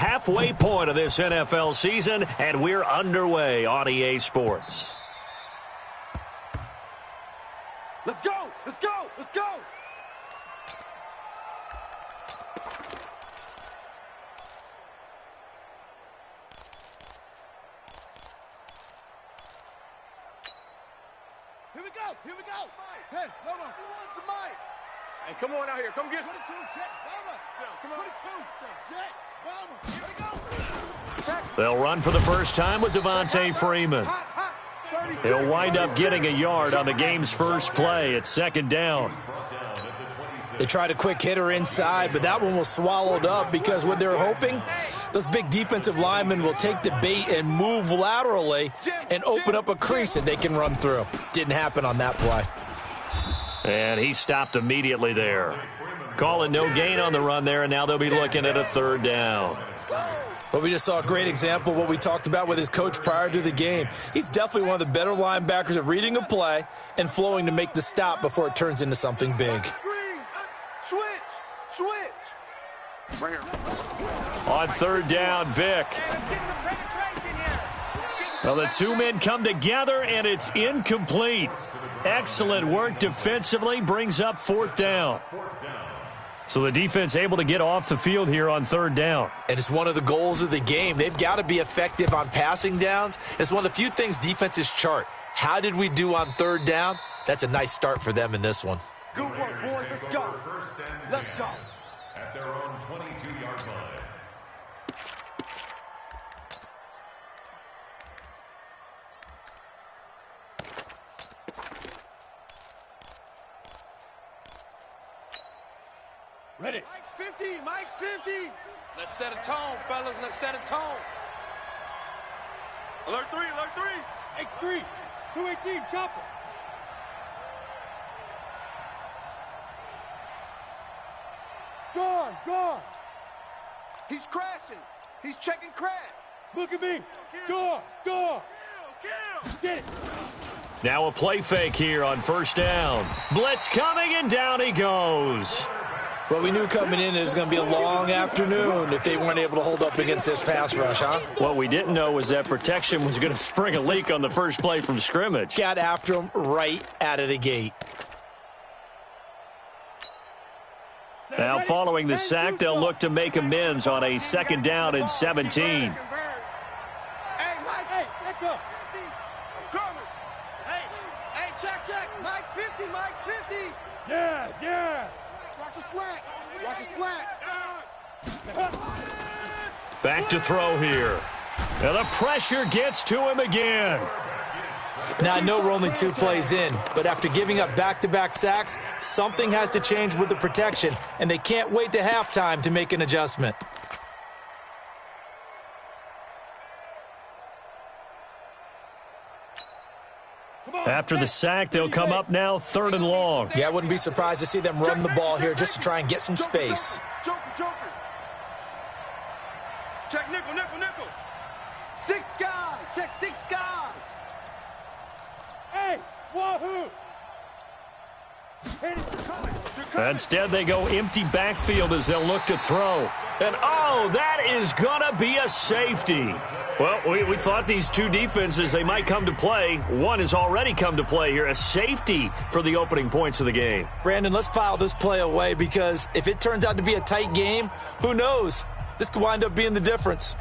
halfway point of this NFL season, and we're underway on EA Sports. Let's go! Let's go! Let's go! Here we go! Here we go! Hey, no, no. Who wants the mic? Hey, come on out here. Come get 22, Jet, Bama. Come on. 22, Jet, Bama. Here we go. They'll run for the first time with Devontae Freeman. He'll wind up getting a yard on the game's first play. It's second down. They tried a quick hitter inside, but that one was swallowed up because what they're hoping, those big defensive linemen will take the bait and move laterally and open up a crease that they can run through. Didn't happen on that play. And he stopped immediately there. Call it no gain on the run there, and now they'll be looking at a third down. But we just saw a great example of what we talked about with his coach prior to the game. He's definitely one of the better linebackers at reading a play and flowing to make the stop before it turns into something big. Switch! Right here. On third down, Vick. Well, the two men come together, and it's incomplete. Excellent work defensively, brings up fourth down. So the defense able to get off the field here on third down. And it's one of the goals of the game. They've got to be effective on passing downs. It's one of the few things defenses chart. How did we do on third down? That's a nice start for them in this one. Good work, boys. Let's go. Let's go. At their own 22-yard line. Ready. Mike's 50. Mike's 50. Let's set a tone, fellas. Let's set a tone. Alert 3. Alert 3. X3. 218. Chopper. Guard. Guard. He's crashing. He's checking crash. Look at me. Guard. Guard. Kill. Get it. Now a play fake here on first down. Blitz coming, and down he goes. Well, we knew coming in it was going to be a long afternoon if they weren't able to hold up against this pass rush, huh? What we didn't know was that protection was going to spring a leak on the first play from scrimmage. Got after him right out of the gate. Now following the sack, they'll look to make amends on a second down and 17. Hey, Mike. Hey, let go. 50. I'm coming. Hey, check. Mike 50. Mike 50. Yes, yes. Watch the slant. Watch the slant. Back to throw here. And the pressure gets to him again. Now, I know we're only 2 plays in, but after giving up back-to-back sacks, something has to change with the protection, and they can't wait to halftime to make an adjustment. After the sack, they'll come up now third and long. Yeah, I wouldn't be surprised to see them run the ball here just to try and get some space. Joker. Check nickel. 6 guys. Check 6 guys. Hey, wahoo. Instead, they go empty backfield as they'll look to throw. And, oh, that is going to be a safety. Well, we thought these two defenses, they might come to play. One has already come to play here, a safety for the opening points of the game. Brandon, let's file this play away because if it turns out to be a tight game, who knows? This could wind up being the difference.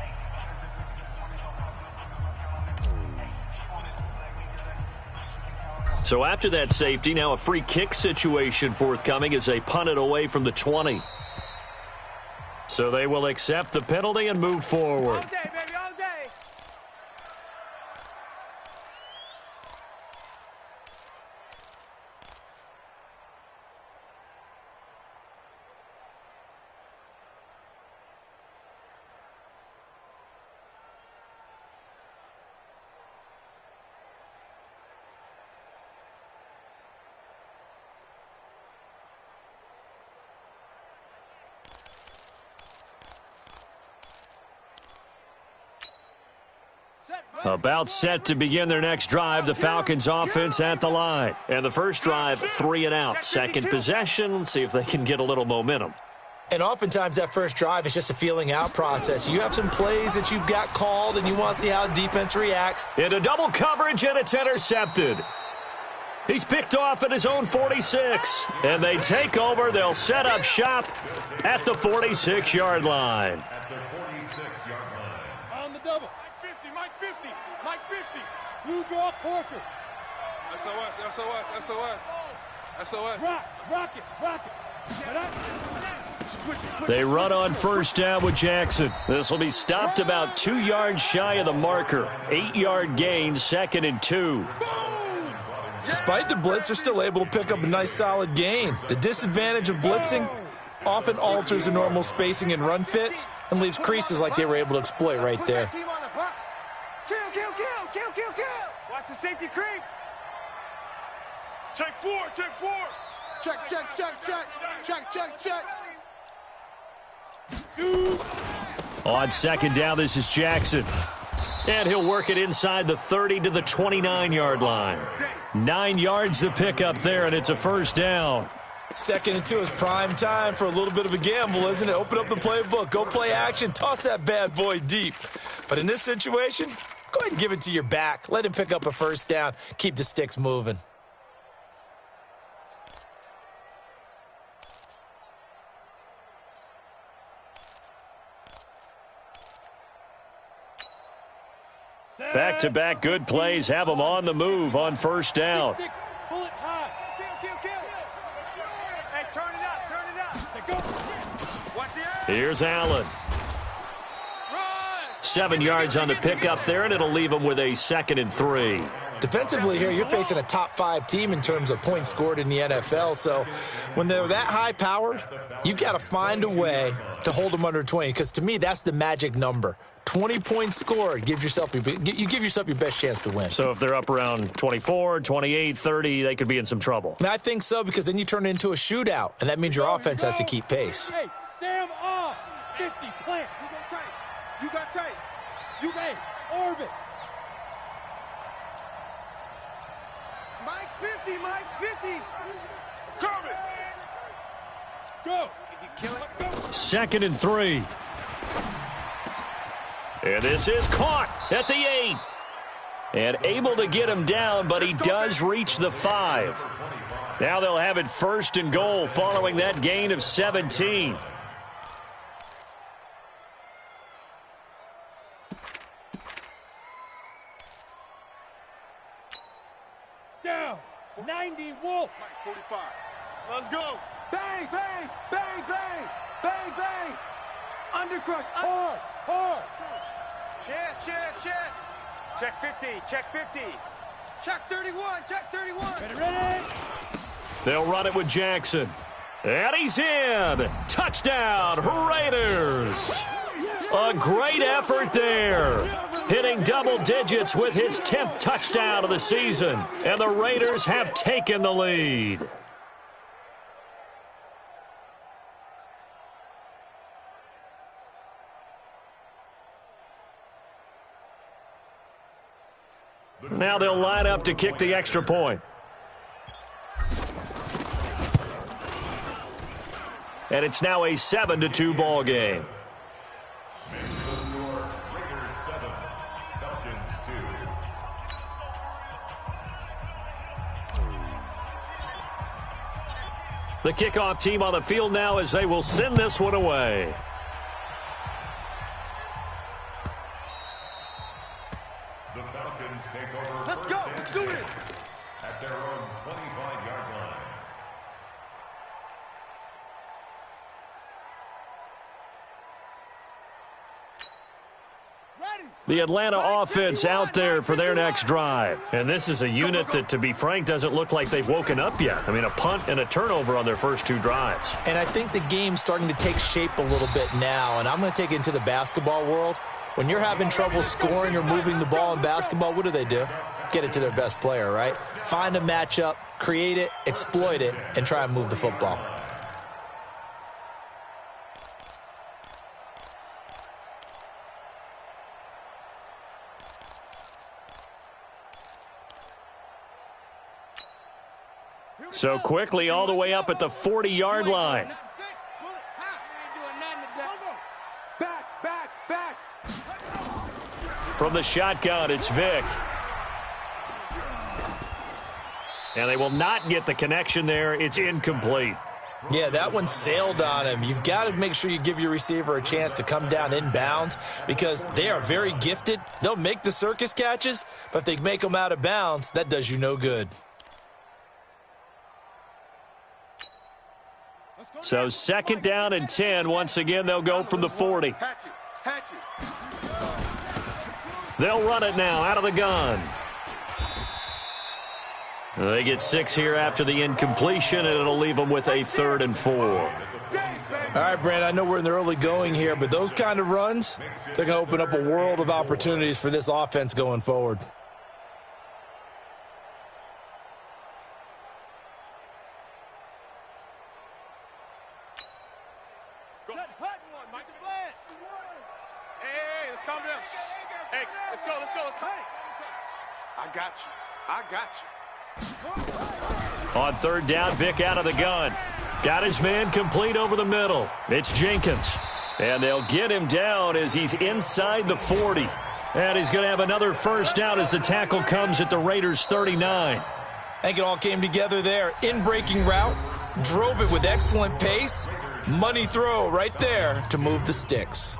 So after that safety, now a free kick situation forthcoming as they punt it away from the 20. So they will accept the penalty and move forward. All day, baby, all day. About set to begin their next drive, the Falcons offense at the line. And the first drive, 3 and out. Second possession, let's see if they can get a little momentum. And oftentimes that first drive is just a feeling out process. You have some plays that you've got called, and you want to see how the defense reacts. Into double coverage, and it's intercepted. He's picked off at his own 46. And they take over. They'll set up shop at the 46-yard line. At the 46-yard line. On the double. Mike 50. Mike 50. Blue draw Porker. SOS. Rock it. They run on first down with Jackson. This will be stopped about 2 yards shy of the marker. 8-yard gain, 2nd and 2. Despite the blitz, they're still able to pick up a nice solid gain. The disadvantage of blitzing often alters the normal spacing and run fits and leaves creases like they were able to exploit right there. Kill. Watch the safety creep. Check four. Check. Shoot. On second down, this is Jackson. And he'll work it inside the 30 to the 29-yard line. 9 yards to pick up there, and it's a first down. 2nd and 2 is prime time for a little bit of a gamble, isn't it? Open up the playbook, go play action, toss that bad boy deep. But in this situation, go ahead and give it to your back. Let him pick up a first down. Keep the sticks moving. Back-to-back good plays have them on the move on first down. Pull it high. Kill. Hey, turn it up. Watch the air. Here's Allen. 7 yards on the pickup there, and it'll leave them with a 2nd and 3. Defensively here, you're facing a top-5 team in terms of points scored in the NFL. So when they're that high-powered, you've got to find a way to hold them under 20, because to me, that's the magic number. 20 points scored, you give yourself your best chance to win. So if they're up around 24, 28, 30, they could be in some trouble. And I think so, because then you turn it into a shootout, and that means your offense has to keep pace. Hey, Sam off. 50, plant. You got tight. Orbit. Mike's 50. Kermit. Go. Kill it. 2nd and 3. And this is caught at the 8. And able to get him down, but he does reach the 5. Now they'll have it 1st and goal following that gain of 17. Down. 90 Wolf. Mike 45. Let's go. Bang. Undercrush. Hard. Chance. Check 50. Check 31. Ready. They'll run it with Jackson. And he's in. Touchdown, Raiders. A great effort there. Hitting double digits with his 10th touchdown of the season. And the Raiders have taken the lead. Now they'll line up to kick the extra point. And it's now a 7-2 ball game. Raiders 7, Falcons 2. The kickoff team on the field now as they will send this one away. The Falcons take over. Let's go. Let's do this. At their own 25-yard line. The Atlanta offense out there for their next drive. And this is a unit that, to be frank, doesn't look like they've woken up yet. I mean, a punt and a turnover on their first 2 drives. And I think the game's starting to take shape a little bit now, and I'm going to take it into the basketball world. When you're having trouble scoring or moving the ball in basketball, what do? Get it to their best player, right? Find a matchup, create it, exploit it, and try and move the football. So quickly all the way up at the 40-yard line. From the shotgun, it's Vick. And they will not get the connection there. It's incomplete. Yeah, that one sailed on him. You've got to make sure you give your receiver a chance to come down inbounds because they are very gifted. They'll make the circus catches, but if they make them out of bounds, that does you no good. So 2nd down and 10. Once again, they'll go from the 40. They'll run it now out of the gun. They get 6 here after the incompletion, and it'll leave them with a 3rd and 4. All right, Brand, I know we're in the early going here, but those kind of runs, they're going to open up a world of opportunities for this offense going forward. Hey, let's calm down. Hey, let's go. I got you. On 3rd down, Vick out of the gun. Got his man complete over the middle. It's Jenkins. And they'll get him down as he's inside the 40. And he's going to have another 1st down as the tackle comes at the Raiders' 39. I think it all came together there. In-breaking route, drove it with excellent pace. Money throw right there to move the sticks.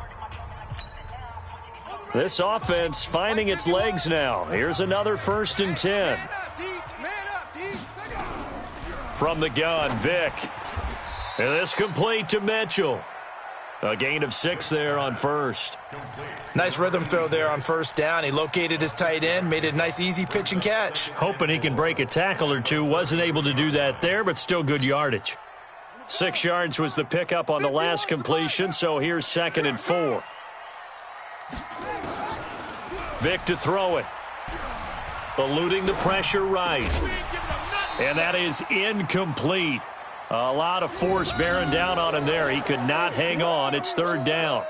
This offense finding its legs now. Here's another 1st and 10. From the gun, Vick. And this complete to Mitchell. A gain of 6 there on 1st. Nice rhythm throw there on 1st down. He located his tight end, made it a nice easy pitch and catch. Hoping he can break a tackle or two. Wasn't able to do that there, but still good yardage. 6 yards was the pickup on the last completion, so here's 2nd and 4. Vick to throw it. Eluding the pressure right. And that is incomplete. A lot of force bearing down on him there. He could not hang on. It's 3rd down.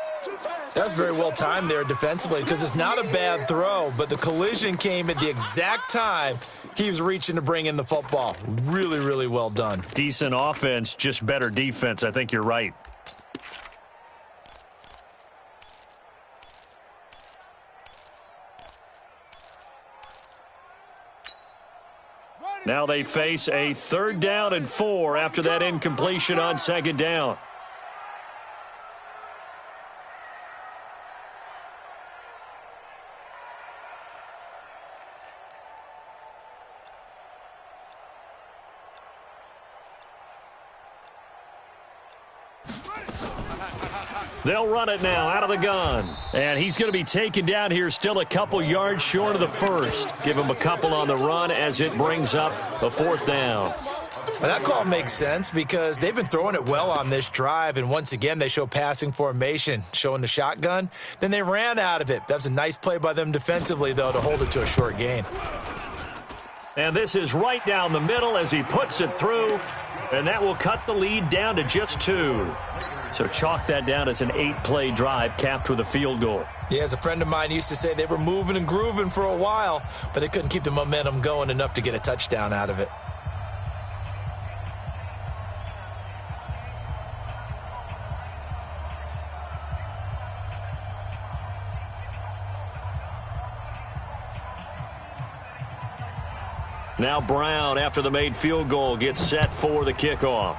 That's very well timed there defensively because it's not a bad throw, but the collision came at the exact time he was reaching to bring in the football. Really, really well done. Decent offense, just better defense. I think you're right. Now they face a 3rd down and 4 after that incompletion on 2nd down. They'll run it now out of the gun. And he's going to be taken down here still a couple yards short of the 1st. Give him a couple on the run as it brings up the 4th down. Well, that call makes sense because they've been throwing it well on this drive, and once again they show passing formation, showing the shotgun. Then they ran out of it. That's a nice play by them defensively, though, to hold it to a short gain. And this is right down the middle as he puts it through, and that will cut the lead down to just 2. So chalk that down as an 8-play drive capped with a field goal. Yeah, as a friend of mine used to say, they were moving and grooving for a while, but they couldn't keep the momentum going enough to get a touchdown out of it. Now Brown, after the made field goal, gets set for the kickoff.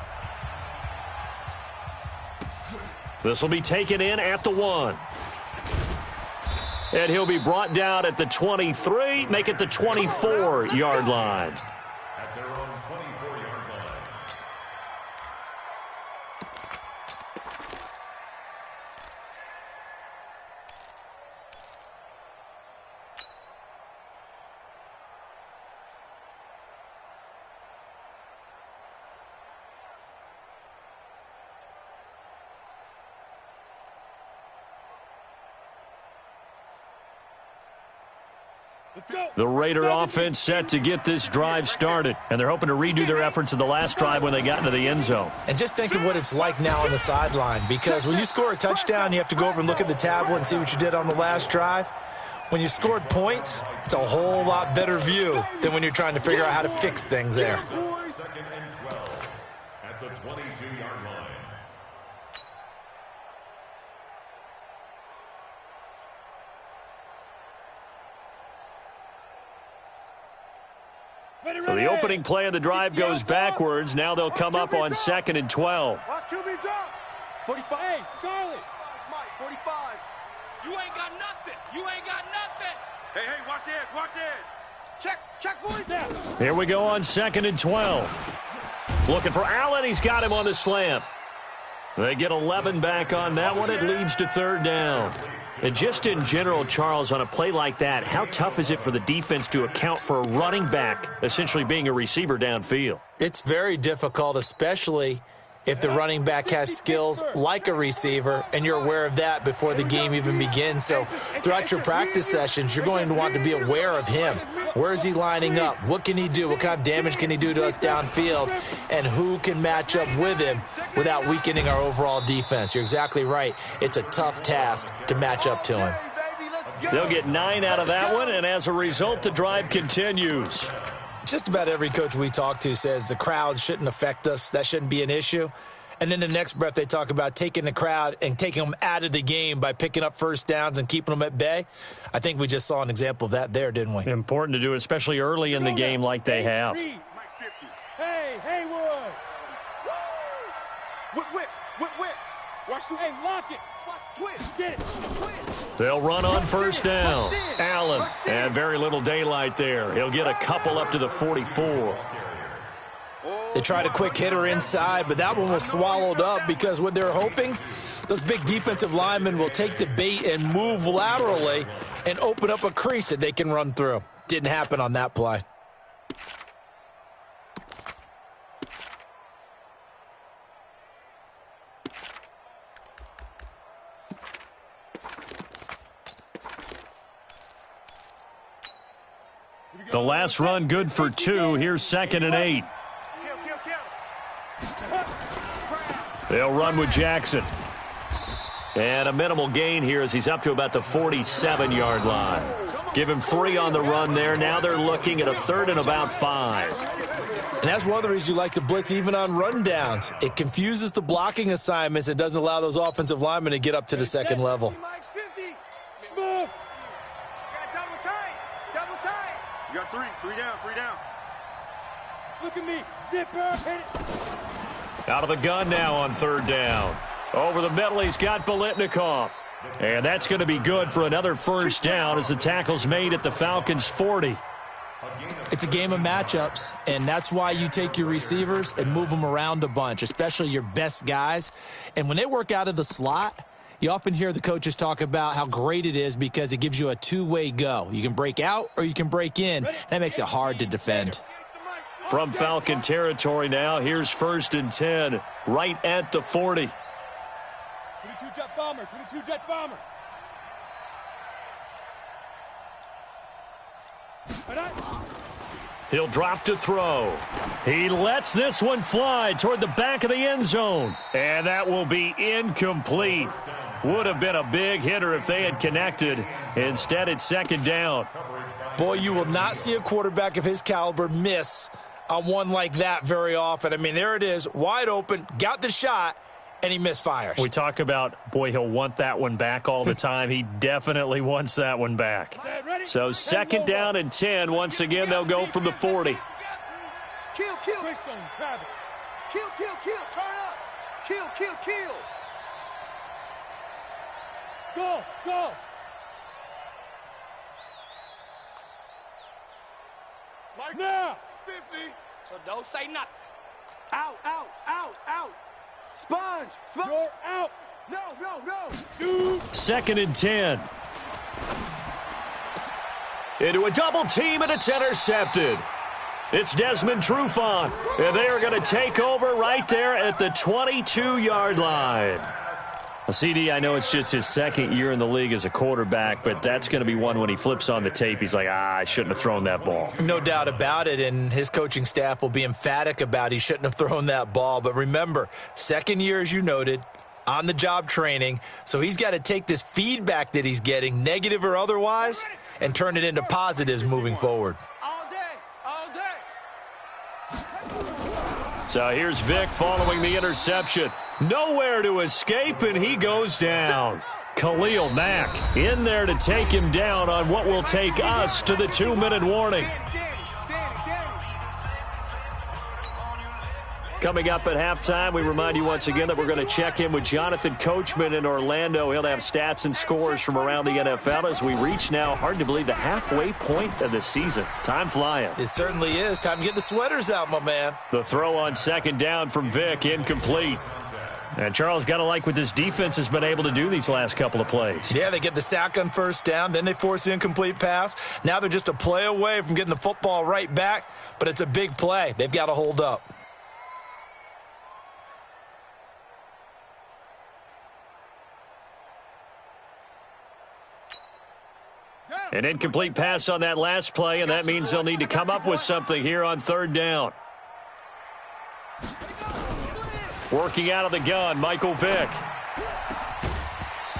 This will be taken in at the 1. And he'll be brought down at the 23, make it the 24-yard line. At their own 24-yard line. The Raider offense set to get this drive started, and they're hoping to redo their efforts in the last drive when they got into the end zone. And just think of what it's like now on the sideline, because when you score a touchdown, you have to go over and look at the tablet and see what you did on the last drive. When you scored points, it's a whole lot better view than when you're trying to figure out how to fix things there. 2nd and 12 at the 22-yard line. So the opening play of the drive goes backwards. Now they'll come up on 2nd and 12. Watch QB drop. 45. Hey, Charlie. Mike, 45. You ain't got nothing. You ain't got nothing. Hey, watch the edge, watch the edge. Check 40. Here we go on 2nd and 12. Looking for Allen. He's got him on the slant. They get 11 back on that one. It leads to 3rd down. And just in general, Charles, on a play like that, how tough is it for the defense to account for a running back essentially being a receiver downfield? It's very difficult, especially if the running back has skills like a receiver, and you're aware of that before the game even begins. So throughout your practice sessions, you're going to want to be aware of him. Where is he lining up? What can he do? What kind of damage can he do to us downfield? And who can match up with him without weakening our overall defense? You're exactly right. It's a tough task to match up to him. They'll get 9 out of that one, and as a result, the drive continues. Just about every coach we talk to says the crowd shouldn't affect us. That shouldn't be an issue. And then the next breath they talk about taking the crowd and taking them out of the game by picking up first downs and keeping them at bay. I think we just saw an example of that there, didn't we? Important to do, especially early in the game like they have. Hey, Haywood. Whip. Watch the Hey, lock it. Watch twist. Get it. They'll run on 1st down. Allen, and very little daylight there. He'll get a couple up to the 44. They tried a quick hitter inside, but that one was swallowed up because what they're hoping, those big defensive linemen will take the bait and move laterally and open up a crease that they can run through. Didn't happen on that play. The last run good for 2. Here's 2nd and 8. They'll run with Jackson. And a minimal gain here as he's up to about the 47-yard line. Give him 3 on the run there. Now they're looking at a 3rd and about 5. And that's one of the reasons you like to blitz even on rundowns. It confuses the blocking assignments and doesn't allow those offensive linemen to get up to the second level. Mike's 50. Move. Double tight. You got 3 down. Look at me. Zipper. Hit it. Out of the gun now on 3rd down. Over the middle, he's got Biletnikoff. And that's going to be good for another 1st down as the tackle's made at the Falcons' 40. It's a game of matchups, and that's why you take your receivers and move them around a bunch, especially your best guys. And when they work out of the slot, you often hear the coaches talk about how great it is because it gives you a two-way go. You can break out or you can break in. That makes it hard to defend. From Falcon territory now, here's 1st and 10, right at the 40. 22 jet bomber. He'll drop to throw. He lets this one fly toward the back of the end zone. And that will be incomplete. Would have been a big hitter if they had connected. Instead, it's 2nd down. Boy, you will not see a quarterback of his caliber miss on one like that very often. I mean, there it is, wide open, got the shot, and he misfires. We talk about, boy, he'll want that one back all the time. He definitely wants that one back. So 2nd down and 10. Once again, they'll go from the 40. Kill. Kill. Turn up. Kill. Go. Mike, Now. 50. So don't say nothing. Out. Sponge. You're out. No. Shoot. 2nd and 10. Into a double team, and it's intercepted. It's Desmond Trufant, and they are going to take over right there at the 22-yard line. CD, I know it's just his 2nd year in the league as a quarterback, but that's going to be one when he flips on the tape, he's like, I shouldn't have thrown that ball. No doubt about it, and his coaching staff will be emphatic about he shouldn't have thrown that ball. But remember, 2nd year, as you noted, on-the-job training, so he's got to take this feedback that he's getting, negative or otherwise, and turn it into positives moving forward. All day. So here's Vic following the interception. Nowhere to escape, and he goes down. Khalil Mack in there to take him down on what will take us to the 2-minute warning. Coming up at halftime, we remind you once again that we're going to check in with Jonathan Coachman in Orlando. He'll have stats and scores from around the NFL as we reach now, hard to believe, the halfway point of the season. Time flying. It certainly is. Time to get the sweaters out, my man. The throw on second down from Vick, incomplete. And Charles, got to like what this defense has been able to do these last couple of plays. Yeah, they get the sack on first down, then they force the incomplete pass. Now they're just a play away from getting the football right back, but it's a big play. They've got to hold up. An incomplete pass on that last play, and that means they'll need to come up with something here on third down. Working out of the gun, Michael Vick.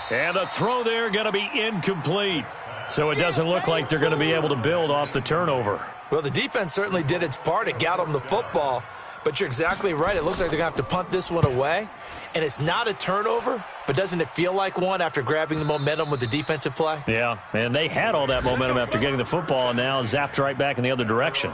And the throw there going to be incomplete. So it doesn't look like they're going to be able to build off the turnover. Well, the defense certainly did its part. It got them the football. But you're exactly right. It looks like they're going to have to punt this one away. And it's not a turnover, but doesn't it feel like one after grabbing the momentum with the defensive play? Yeah, and they had all that momentum after getting the football, and now zapped right back in the other direction.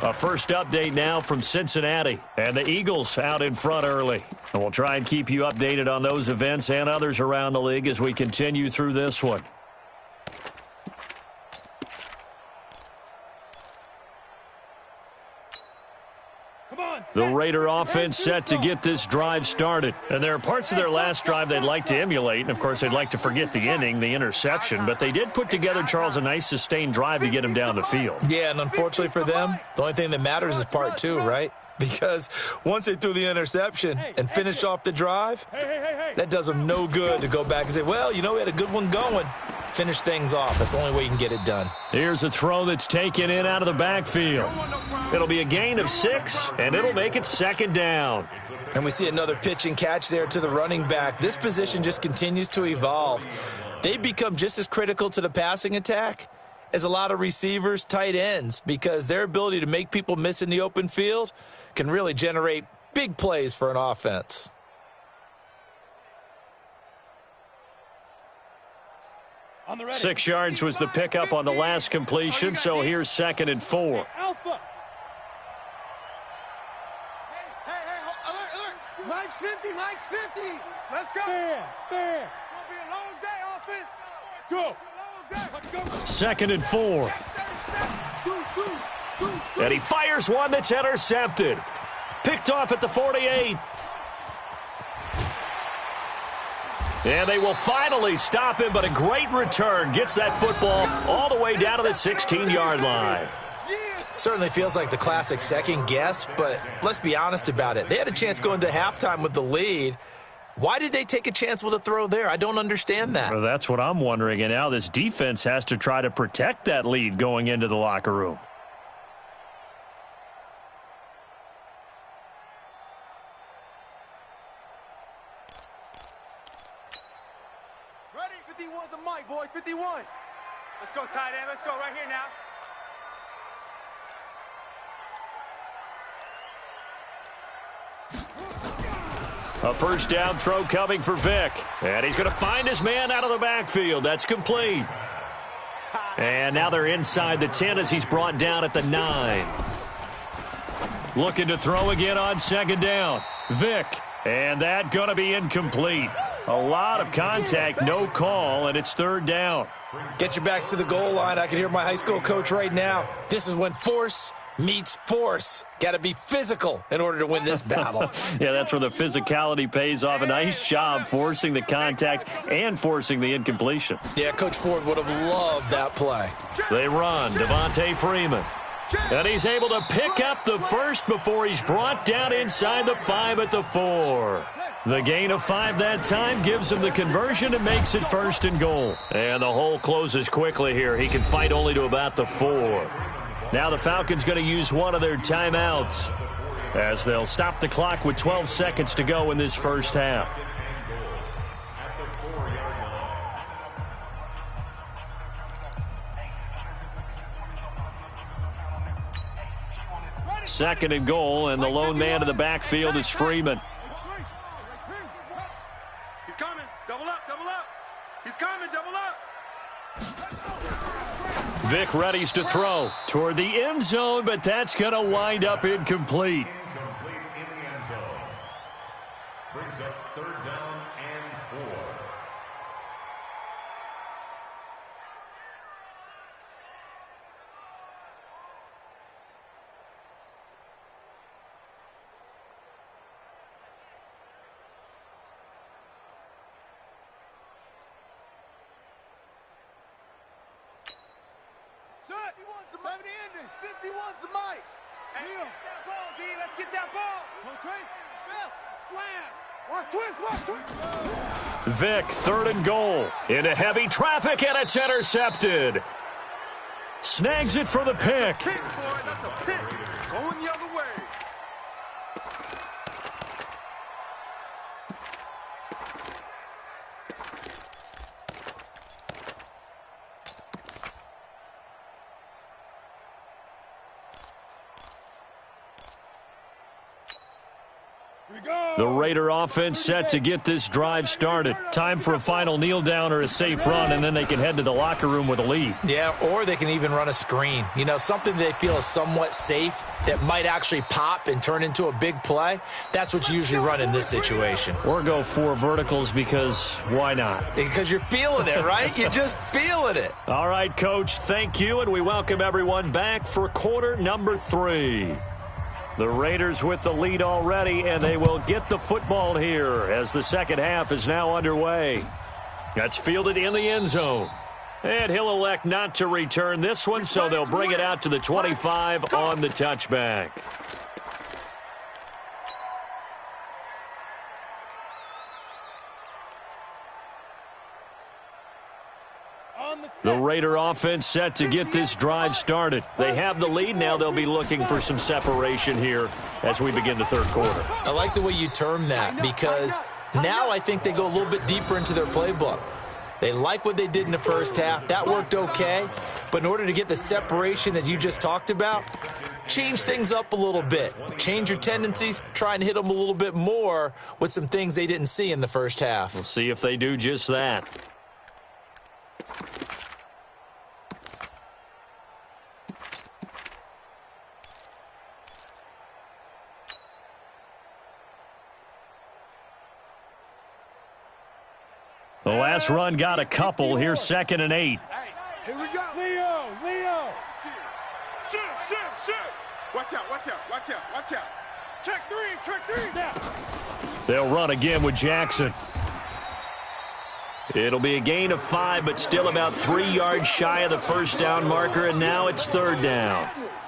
A first update now from Cincinnati, and the Eagles out in front early. And we'll try and keep you updated on those events and others around the league as we continue through this one. The Raider offense set to get this drive started. And there are parts of their last drive they'd like to emulate. And, of course, they'd like to forget the inning, the interception. But they did put together, Charles, a nice sustained drive to get him down the field. Yeah, and unfortunately for them, the only thing that matters is part two, right? Because once they threw the interception and finished off the drive, that does them no good to go back and say, well, you know, we had a good one going. Finish things off. That's the only way you can get it done. Here's a throw that's taken in out of the backfield. It'll be a gain of 6, and it'll make it second down. And we see another pitch and catch there to the running back. This position just continues to evolve. They become just as critical to the passing attack as a lot of receivers, tight ends, because their ability to make people miss in the open field can really generate big plays for an offense. Ready. 6 yards was the pickup on the last completion, so here's 2nd and 4. Alpha. Hey, alert. Mike's 50, Mike's 50. Let's go. Fair. It's going to be a long day, offense. Go. Let's go. 2nd and 4. And he fires one that's intercepted. Picked off at the 48. And they will finally stop him, but a great return. Gets that football all the way down to the 16-yard line. Certainly feels like the classic second guess, but let's be honest about it. They had a chance going to halftime with the lead. Why did they take a chance with a throw there? I don't understand that. Well, that's what I'm wondering. And now this defense has to try to protect that lead going into the locker room. Ready? 51 the mic, boys. 51. Let's go, tight end. Let's go right here now. A first down throw coming for Vick. And he's going to find his man out of the backfield. That's complete. And now they're inside the 10 as he's brought down at the 9. Looking to throw again on second down. Vick. And that going to be incomplete. A lot of contact, no call, and it's third down. Get your backs to the goal line. I can hear my high school coach right now. This is when force meets force. Got to be physical in order to win this battle. Yeah, that's where the physicality pays off. A nice job forcing the contact and forcing the incompletion. Yeah, Coach Ford would have loved that play. They run. Devontae Freeman. And he's able to pick up the first before he's brought down inside the 5 at the 4. The gain of 5 that time gives him the conversion and makes it 1st and goal. And the hole closes quickly here. He can fight only to about the 4. Now the Falcons going to use one of their timeouts as they'll stop the clock with 12 seconds to go in this first half. Second and goal, and the lone man in the backfield is Freeman. He's coming. Double up. He's coming. Double up. Vick readies to throw toward the end zone, but that's going to wind up incomplete. Shut. 70 ending. 51's the mic. Hey, get that ball, D. Let's get that ball. Rotate. Shell. Slam. Watch twist. Watch twist. Vick, 3rd and goal. Into heavy traffic, and it's intercepted. Snags it for the pick. Pick, boy. That's a pick. Going the other way. The Raider offense set to get this drive started. Time for a final kneel down or a safe run, and then they can head to the locker room with a lead. Yeah, or they can even run a screen. You know, something they feel is somewhat safe that might actually pop and turn into a big play. That's what you usually run in this situation. Or go 4 verticals because why not? Because you're feeling it, right? You're just feeling it. All right, Coach, thank you, and we welcome everyone back for quarter number 3. The Raiders with the lead already, and they will get the football here as the second half is now underway. That's fielded in the end zone. And he'll elect not to return this one, so they'll bring it out to the 25 on the touchback. The Raider offense set to get this drive started. They have the lead. Now they'll be looking for some separation here as we begin the third quarter. I like the way you term that because now I think they go a little bit deeper into their playbook. They like what they did in the first half. That worked okay. But in order to get the separation that you just talked about, change things up a little bit. Change your tendencies. Try and hit them a little bit more with some things they didn't see in the first half. We'll see if they do just that. The last run got a couple. Here's 2nd and 8. Hey, here we go. Leo. Shoot. Watch out. Check three. Now. They'll run again with Jackson. It'll be a gain of 5, but still about 3 yards shy of the first down marker, and now it's 3rd down.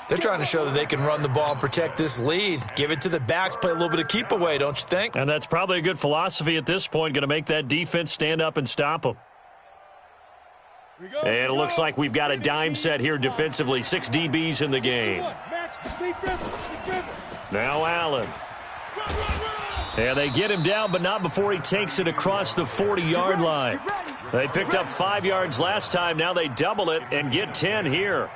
They're trying to show that they can run the ball and protect this lead. Give it to the backs, play a little bit of keep away, don't you think? And that's probably a good philosophy at this point, going to make that defense stand up and stop them. And it looks like we've got a dime set here defensively. 6 DBs in the game. Now Allen. And they get him down, but not before he takes it across the 40-yard line. They picked up 5 yards last time. Now they double it and get 10 here.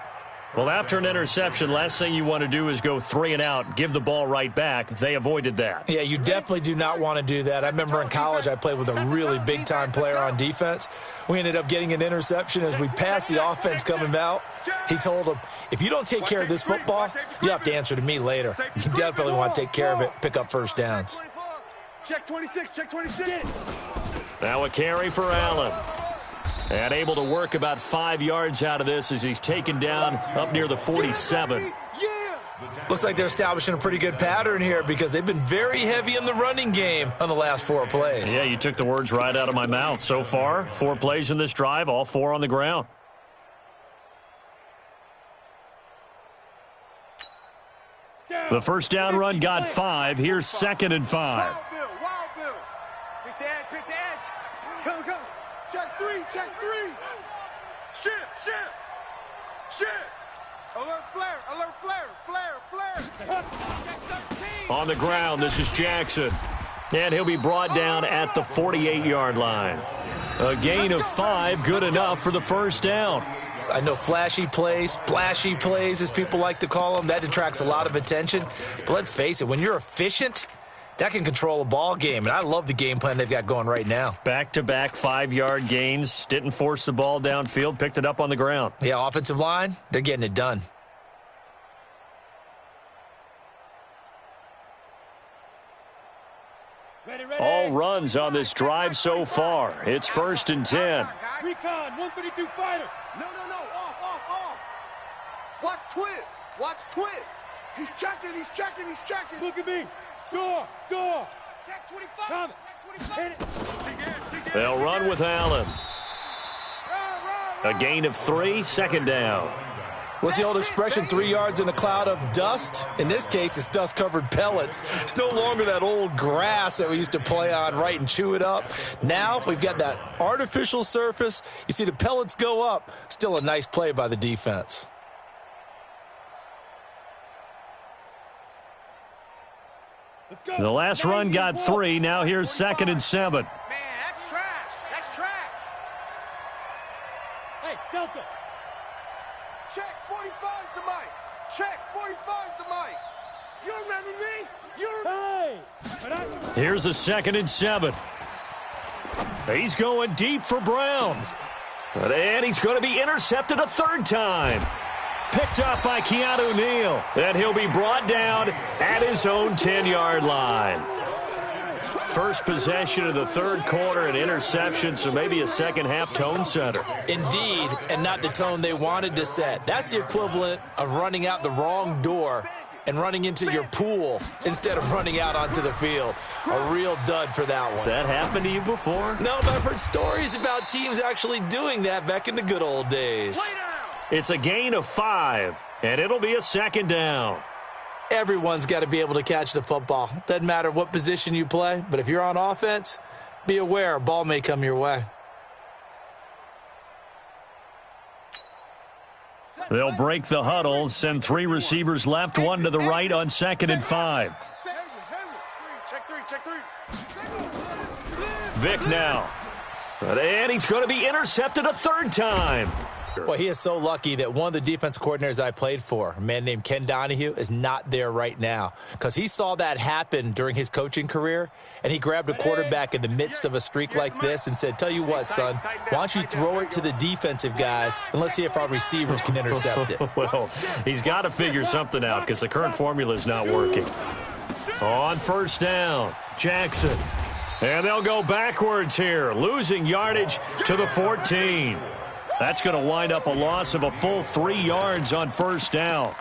Well, after an interception, last thing you want to do is go 3 and out, give the ball right back. They avoided that. Yeah, you definitely do not want to do that. I remember in college I played with a really big-time player on defense. We ended up getting an interception as we passed the offense coming out. He told him, if you don't take care of this football, you have to answer to me later. You definitely want to take care of it, pick up first downs. Check 26. Now a carry for Allen. And able to work about 5 yards out of this as he's taken down up near the 47. Looks like they're establishing a pretty good pattern here because they've been very heavy in the running game on the last 4 plays. Yeah, you took the words right out of my mouth. So far, 4 plays in this drive, all 4 on the ground. The first down run got 5. Here's 2nd and 5. Wild Bill. Pick the edge. Go. Check three. Shit. Alert flare. On the ground, this is Jackson. And he'll be brought down at the 48-yard line. A gain of 5, good enough for the first down. I know flashy plays, splashy plays, as people like to call them, that attracts a lot of attention. But let's face it, when you're efficient, that can control a ball game. And I love the game plan they've got going right now. Back-to-back 5-yard gains. Didn't force the ball downfield. Picked it up on the ground. Yeah, offensive line, they're getting it done. All runs on this drive so far. It's 1st and 10. Recon, 132 fighter. No. Off. Watch twist. He's checking. Look at me. Door. Check 25. Coming. Hit it. They'll run with Allen. A gain of 3, 2nd down. What's the old expression, 3 yards in a cloud of dust? In this case, it's dust-covered pellets. It's no longer that old grass that we used to play on, right, and chew it up. Now we've got that artificial surface. You see the pellets go up. Still a nice play by the defense. Let's go. The last run got 3. Now here's 2nd and 7. Man, that's trash. That's trash. Hey, Delta. Check, 45's the mic. Check, 45's the mic. You remember me? You remember? Hey. Here's a 2nd and 7. He's going deep for Brown. And he's going to be intercepted a 3rd time. Picked up by Keanu Neal. And he'll be brought down at his own 10-yard line. First possession of the 3rd quarter, an interception, so maybe a second-half tone setter. Indeed, and not the tone they wanted to set. That's the equivalent of running out the wrong door and running into your pool instead of running out onto the field. A real dud for that one. Has that happened to you before? No, but I've heard stories about teams actually doing that back in the good old days. It's a gain of 5, and it'll be a 2nd down. Everyone's got to be able to catch the football. Doesn't matter what position you play, but if you're on offense, be aware a ball may come your way. They'll break the huddle, send 3 receivers left, 1 to the right on 2nd and 5. Check 3. Vick now. And he's going to be intercepted a 3rd time. Well, he is so lucky that one of the defense coordinators I played for, a man named Ken Donahue, is not there right now because he saw that happen during his coaching career, and he grabbed a quarterback in the midst of a streak like this and said, tell you what, son, why don't you throw it to the defensive guys, and let's see if our receivers can intercept it. Well, he's got to figure something out because the current formula is not working. On 1st down, Jackson. And they'll go backwards here, losing yardage to the 14. That's going to wind up a loss of a full 3 yards on 1st down.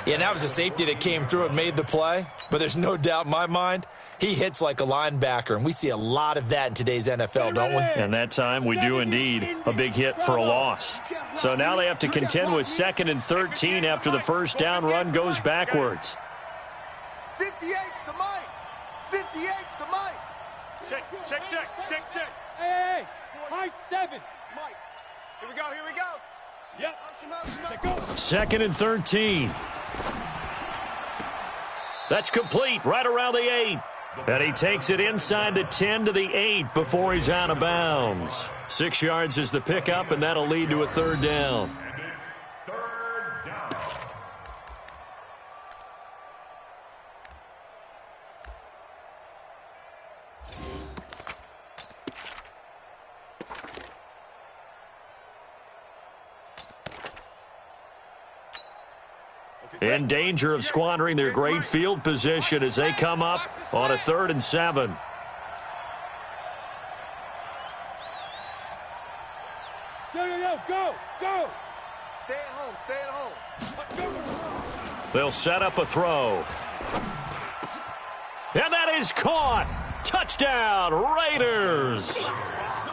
Yeah, and that was a safety that came through and made the play. But there's no doubt in my mind, he hits like a linebacker. And we see a lot of that in today's NFL, don't we? And that time we do indeed a big hit for a loss. So now they have to contend with 2nd and 13 after the 1st down run goes backwards. 58's the mic. 58's the mic. Check. Hey. High 7. Mike. Here we go. Yep. Go. 2nd and 13. That's complete right around the 8. And he takes it inside the 10 to the 8 before he's out of bounds. 6 yards is the pickup, and that'll lead to a 3rd down. And it's 3rd down. In danger of squandering their great field position as they come up on a 3rd and 7. Go. Stay at home. They'll set up a throw. And that is caught. Touchdown, Raiders.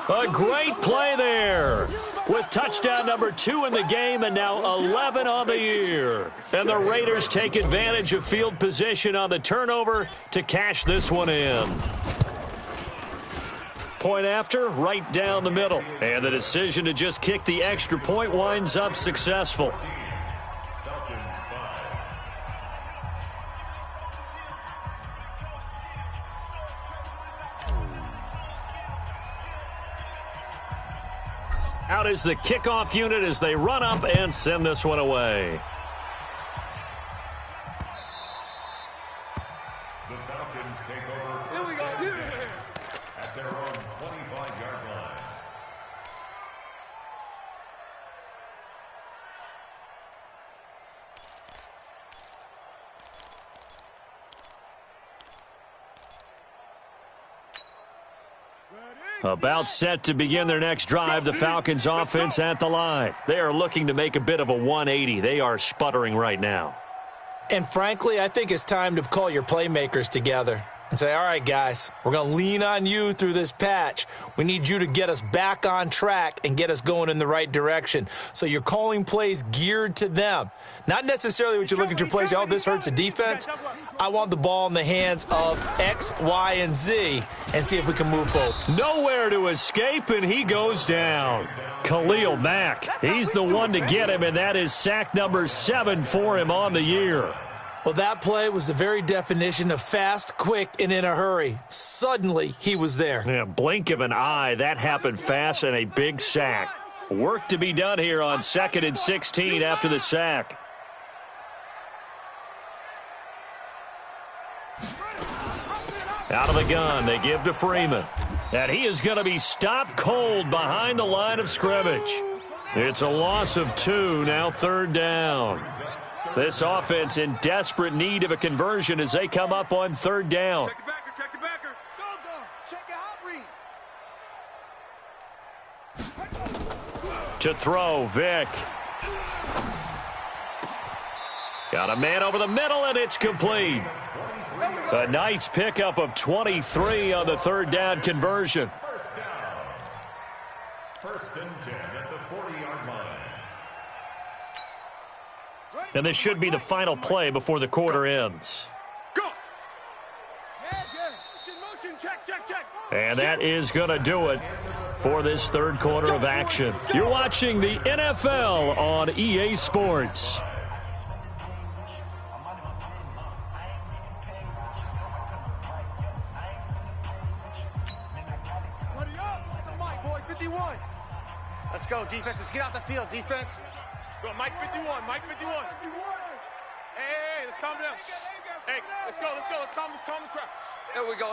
A great play there. With touchdown number 2 in the game and now 11 on the year. And the Raiders take advantage of field position on the turnover to cash this one in. Point after, right down the middle. And the decision to just kick the extra point winds up successful. Out is the kickoff unit as they run up and send this one away. The Falcons take over first and 10 at their own 25-yard line. About set to begin their next drive, the Falcons offense at the line. They are looking to make a bit of a 180. They are sputtering right now. And frankly, I think it's time to call your playmakers together. and say, all right, guys, we're going to lean on you through this patch. We need you to get us back on track and get us going in the right direction. So you're calling plays geared to them. Not necessarily when you look at your plays, oh, this hurts the defense. I want the ball in the hands of X, Y, and Z and see if we can move forward. Nowhere to escape, and he goes down. Khalil Mack, he's the one to get him, and that is sack number 7 for him on the year. Well, that play was the very definition of fast, quick, and in a hurry. Suddenly, he was there. Yeah, blink of an eye, that happened fast, and a big sack. Work to be done here on 2nd and 16 after the sack. Out of the gun, they give to Freeman. And he is going to be stopped cold behind the line of scrimmage. It's a loss of 2, now 3rd down. This offense in desperate need of a conversion as they come up on 3rd down. Check the backer, check the backer. Go, go. Check your hot read. To throw, Vick. Got a man over the middle, and it's complete. A nice pickup of 23 on the 3rd down conversion. First and 10 at the 40-yard line. And this should be the final play before the quarter ends. Go. Motion, check, check, check. And that is going to do it for this 3rd quarter of action. You're watching the NFL on EA Sports. Let's go, defense. Let's get out the field, defense. Go, Mike 51, Mike 51. Hey, let's calm down. Hey, let's go. Let's calm the crowd. Here we go.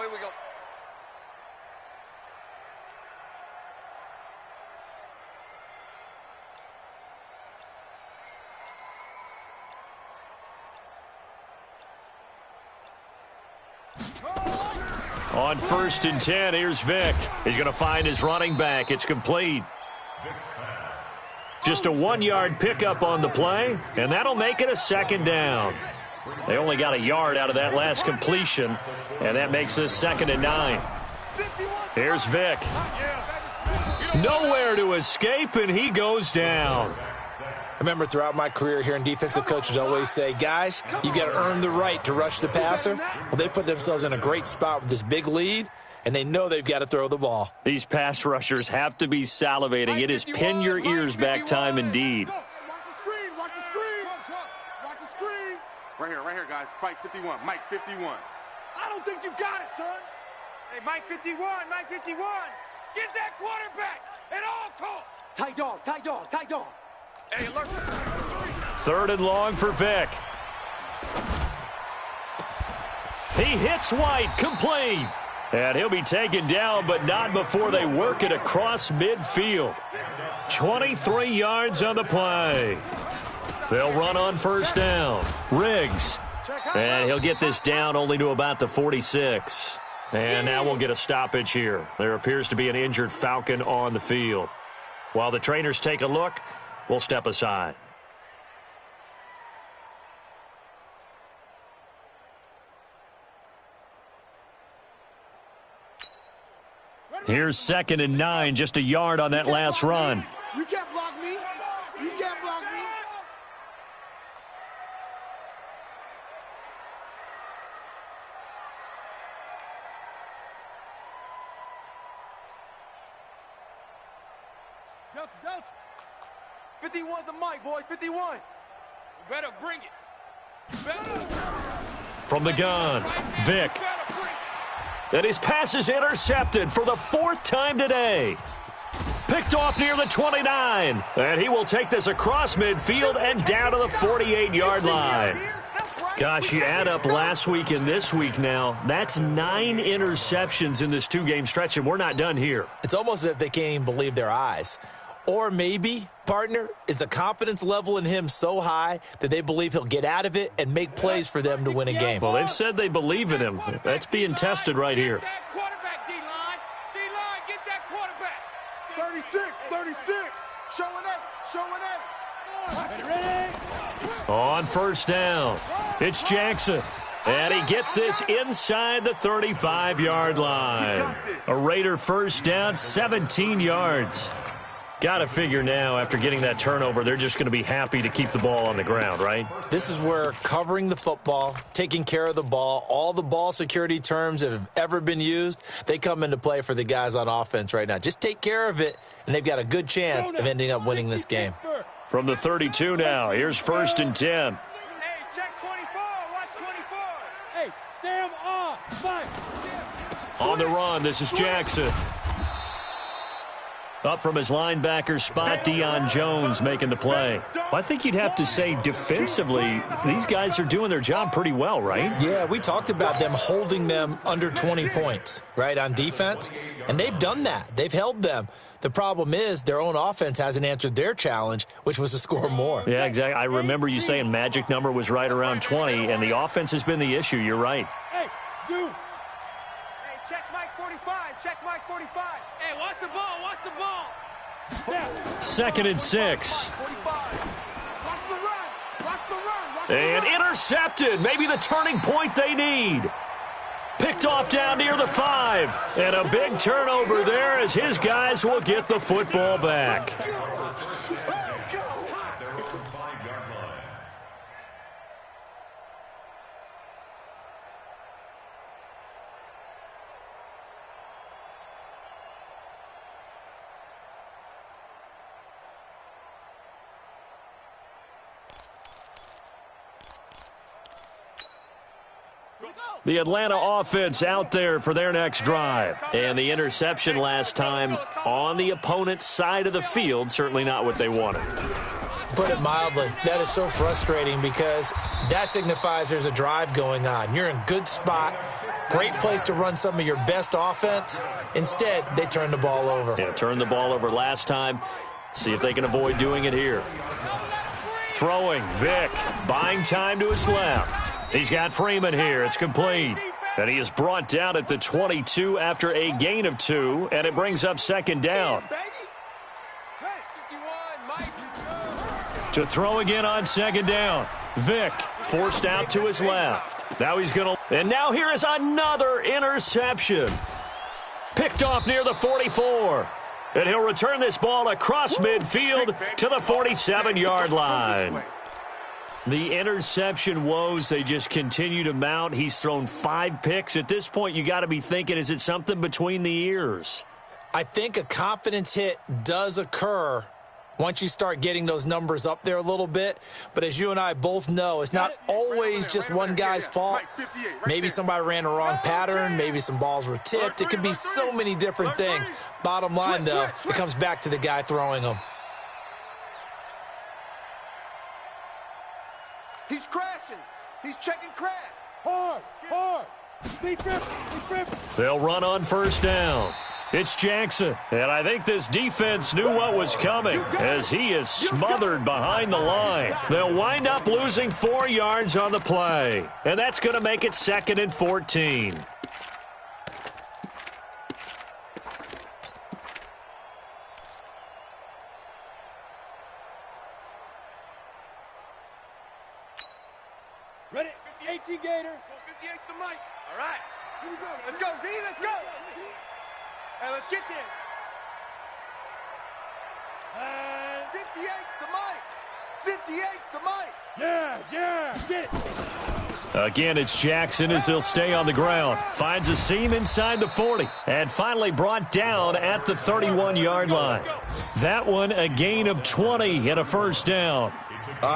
On 1st and 10, here's Vick. He's going to find his running back. It's complete. Just a 1-yard pickup on the play, and that'll make it a 2nd down. They only got a yard out of that last completion, and that makes this 2nd and 9. Here's Vick. Nowhere to escape, and he goes down. I remember throughout my career hearing defensive coaches always say, guys, you've got to earn the right to rush the passer. Well, they put themselves in a great spot with this big lead, and they know they've got to throw the ball. These pass rushers have to be salivating. It is pin your ears back time indeed. Watch the screen. Watch the screen. Right here, guys. Fight 51. Mike 51. I don't think you got it, son. Hey, Mike 51, Mike 51. Get that quarterback at all costs. Tight dog. Hey, alert. 3rd and long for Vick. He hits White, complete. And he'll be taken down, but not before they work it across midfield. 23 yards on the play. They'll run on 1st down. Riggs. And he'll get this down only to about the 46. And now we'll get a stoppage here. There appears to be an injured Falcon on the field. While the trainers take a look, we'll step aside. Here's 2nd and 9, just a yard on that last run. You can't block me. Delta. 51's the mic, boys. 51. You better bring it. From the gun, Vick. And his pass is intercepted for the 4th time today. Picked off near the 29. And he will take this across midfield and down to the 48-yard line. Gosh, you add up last week and this week now, that's 9 interceptions in this 2-game stretch, and we're not done here. It's almost as if they can't even believe their eyes. Or maybe, partner, is the confidence level in him so high that they believe he'll get out of it and make plays for them to win a game. Well, they've said they believe in him. That's being tested right here. Get that quarterback, D-line. D-line, get that quarterback. 36. Showing up. On 1st down, it's Jackson. And he gets this inside the 35-yard line. A Raider first down, 17 yards. Got to figure now, after getting that turnover, they're just going to be happy to keep the ball on the ground, right? This is where covering the football, taking care of the ball, all the ball security terms that have ever been used, they come into play for the guys on offense right now. Just take care of it, and they've got a good chance of ending up winning this game. From the 32 now, here's 1st and 10. Hey, check 24. Watch 24. Hey, Sam on. Fight. On the run, this is Jackson. Up from his linebacker spot, Deion Jones making the play. Well, I think you'd have to say defensively, these guys are doing their job pretty well, right? Yeah, we talked about them holding them under 20 points, right, on defense. And they've done that. They've held them. The problem is their own offense hasn't answered their challenge, which was to score more. Yeah, exactly. I remember you saying magic number was right around 20, and the offense has been the issue. You're right. Hey, zoom. Hey, check Mike 45. Check Mike 45. Hey, watch the ball. Watch the ball. 2nd and 6. 45. Watch the run. Watch the run. And intercepted. Maybe the turning point they need. Picked off down near the 5. And a big turnover there as his guys will get the football back. The Atlanta offense out there for their next drive. And the interception last time on the opponent's side of the field, certainly not what they wanted. Put it mildly, that is so frustrating because that signifies there's a drive going on. You're in good spot, great place to run some of your best offense. Instead, they turn the ball over. Yeah, turned the ball over last time. See if they can avoid doing it here. Throwing, Vick, buying time to his left. He's got Freeman here. It's complete. And he is brought down at the 22 after a gain of 2, and it brings up 2nd down. To throw again on 2nd down. Vick forced out to his left. Now he's going to... And now here is another interception. Picked off near the 44. And he'll return this ball across midfield to the 47-yard line. The interception woes, they just continue to mount. He's thrown 5 picks. At this point, you got to be thinking, is it something between the ears? I think a confidence hit does occur once you start getting those numbers up there a little bit. But as you and I both know, it's not always just one guy's fault. Maybe somebody ran the wrong pattern. Maybe some balls were tipped. It could be so many different things. Bottom line, though, it comes back to the guy throwing them. He's crashing. He's checking crash. Hard. Hard. Be tripping. They'll run on 1st down. It's Jackson. And I think this defense knew what was coming as he is smothered behind the line. They'll wind up losing 4 yards on the play. And that's going to make it 2nd and 14. Ready? 18 Gator. 58's the mic. All right. Here we go. Let's go, D. Let's go. Hey, let's get there. 58's the mic. 58's the mic. Yeah. Get it. Again, it's Jackson as he'll stay on the ground. Finds a seam inside the 40. And finally brought down at the 31-yard line. That one a gain of 20 and a 1st down.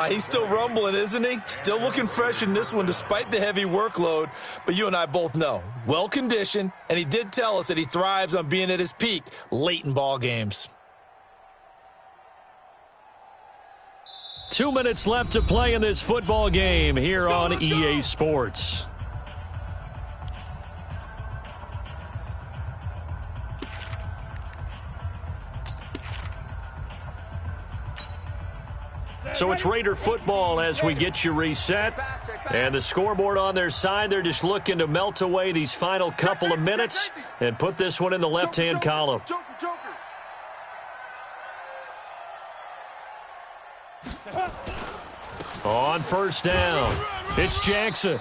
He's still rumbling, isn't he? Still looking fresh in this one despite the heavy workload. But you and I both know, well-conditioned, and he did tell us that he thrives on being at his peak late in ball games. 2 minutes left to play in this football game here on EA Sports. So it's Raider football as we get you reset. And the scoreboard on their side, they're just looking to melt away these final couple of minutes and put this one in the left-hand column. On 1st down, it's Jackson.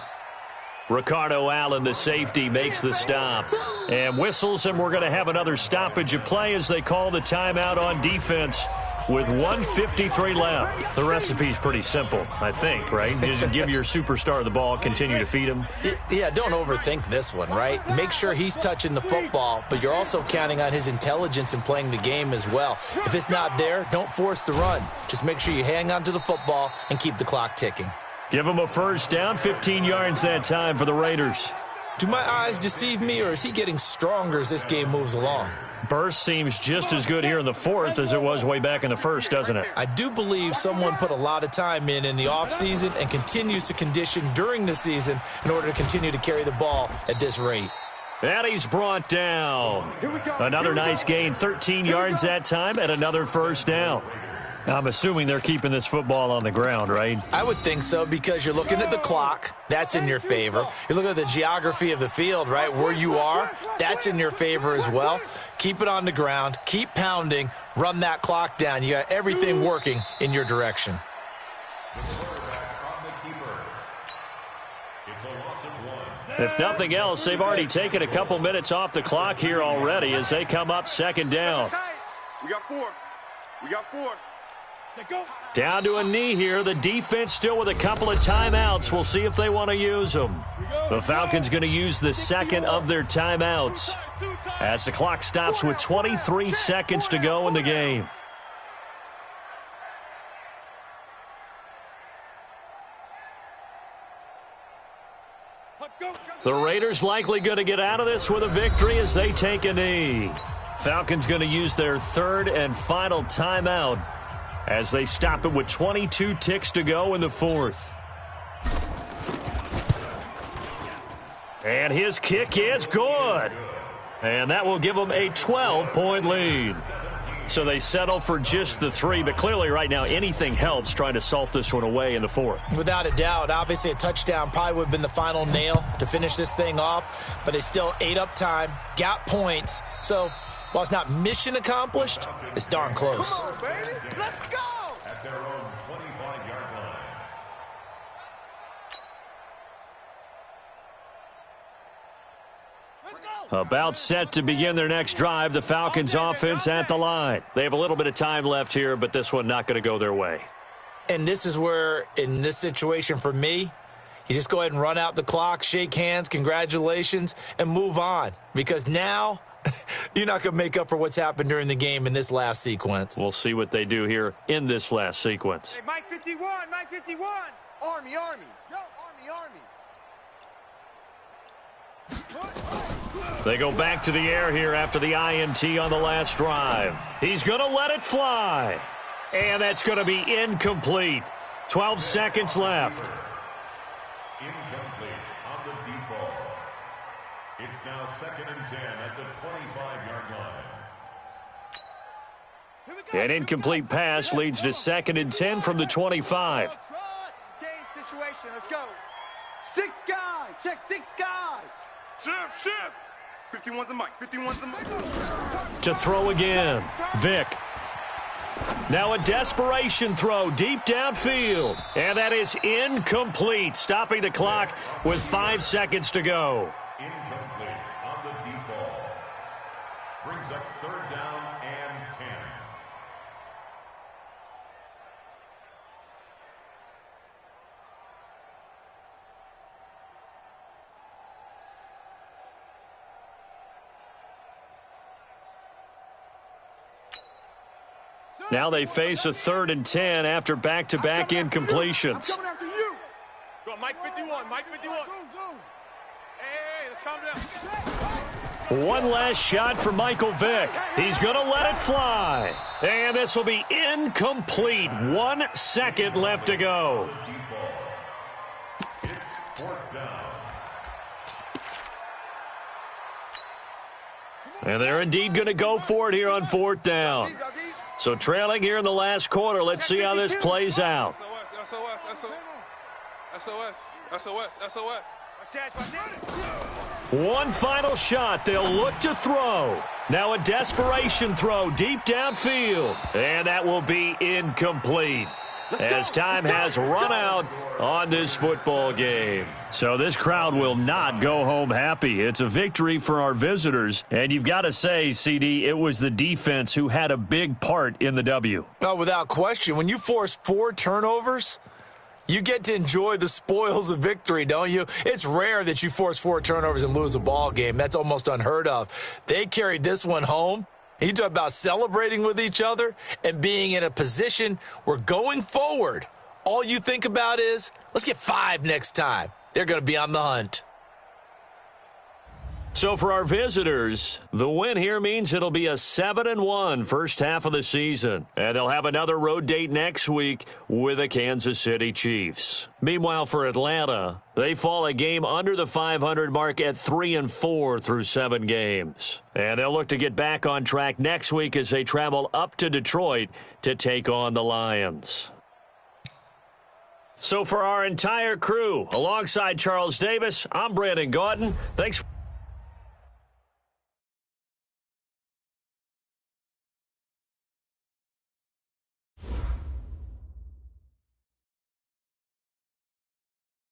Ricardo Allen, the safety, makes the stop and whistles, and we're going to have another stoppage of play as they call the timeout on defense with 1:53 left. The recipe's pretty simple, I think, right? Just give your superstar the ball, continue to feed him. Yeah, don't overthink this one, right? Make sure he's touching the football, but you're also counting on his intelligence in playing the game as well. If it's not there, don't force the run. Just make sure you hang on to the football and keep the clock ticking. Give him a first down, 15 yards that time for the Raiders. Do my eyes deceive me, or is he getting stronger as this game moves along? Burst seems just as good here in the fourth as it was way back in the first, doesn't it? I do believe someone put a lot of time in the offseason and continues to condition during the season in order to continue to carry the ball at this rate. And he's brought down. Another nice gain, 13 yards that time, and another first down. I'm assuming they're keeping this football on the ground, right? I would think so, because you're looking at the clock. That's in your favor. You look at the geography of the field, right? Where you are, that's in your favor as well. Keep it on the ground. Keep pounding. Run that clock down. You got everything working in your direction. If nothing else, they've already taken a couple minutes off the clock here already as they come up second down. We got four. We got four. Down to a knee here. The defense still with a couple of timeouts. We'll see if they want to use them. The Falcons going to use the second of their timeouts as the clock stops with 23 seconds to go in the game. The Raiders likely going to get out of this with a victory as they take a knee. Falcons going to use their third and final timeout as they stop it with 22 ticks to go in the fourth. And his kick is good. And that will give them a 12-point lead. So they settle for just the 3, but clearly right now anything helps trying to salt this one away in the fourth. Without a doubt, obviously a touchdown probably would have been the final nail to finish this thing off, but they still ate up time, got points. So while it's not mission accomplished, it's darn close. Come on, baby. Let's go. At their own 25-yard line. About set to begin their next drive, the Falcons offense at the line. They have a little bit of time left here, but this one not going to go their way. And this is where, in this situation for me, you just go ahead and run out the clock, shake hands, congratulations, and move on. Because now you're not going to make up for what's happened during the game in this last sequence. We'll see what they do here in this last sequence. Hey, Mike 51, Mike 51. Army, Army. Yo, Army, Army. They go back to the air here after the INT on the last drive. He's going to let it fly. And that's going to be incomplete. 12 seconds left. Incomplete on the deep ball. It's now 2nd and 10 at the 25-yard line. An incomplete pass leads to 2nd and 10 from the 25. Game situation. Let's go. 6 guy. Check 6 guy. Shift. 51's a mic. 51's a mic. To throw again. Vick. Now a desperation throw deep downfield. And that is incomplete, stopping the clock with 5 seconds to go. Incomplete on the deep ball. Brings up 3rd down and 10. Now they face a 3rd and 10 after back-to-back incompletions. I'm coming after you. Go on, Mike 51. Mike 51. Hey, let's calm down. One last shot for Michael Vick. He's going to let it fly. And this will be incomplete. 1 second left to go. Deep ball. It's 4th down. And they're indeed going to go for it here on 4th down. So trailing here in the last quarter. Let's see how this plays out. SOS. One final shot. They'll look to throw. Now a desperation throw deep downfield. And that will be incomplete. as time has run out on this football game. So this crowd will not go home happy. It's a victory for our visitors. And you've got to say, CD, it was the defense who had a big part in the W. Oh, without question. When you force 4 turnovers, you get to enjoy the spoils of victory, don't you? It's rare that you force 4 turnovers and lose a ball game. That's almost unheard of. They carried this one home. You talk about celebrating with each other and being in a position where going forward, all you think about is, let's get 5 next time. They're going to be on the hunt. So for our visitors, the win here means it'll be a 7-1 first half of the season. And they'll have another road date next week with the Kansas City Chiefs. Meanwhile, for Atlanta, they fall a game under the 500 mark at 3-4 through 7 games. And they'll look to get back on track next week as they travel up to Detroit to take on the Lions. So for our entire crew, alongside Charles Davis, I'm Brandon Gautin. Thanks.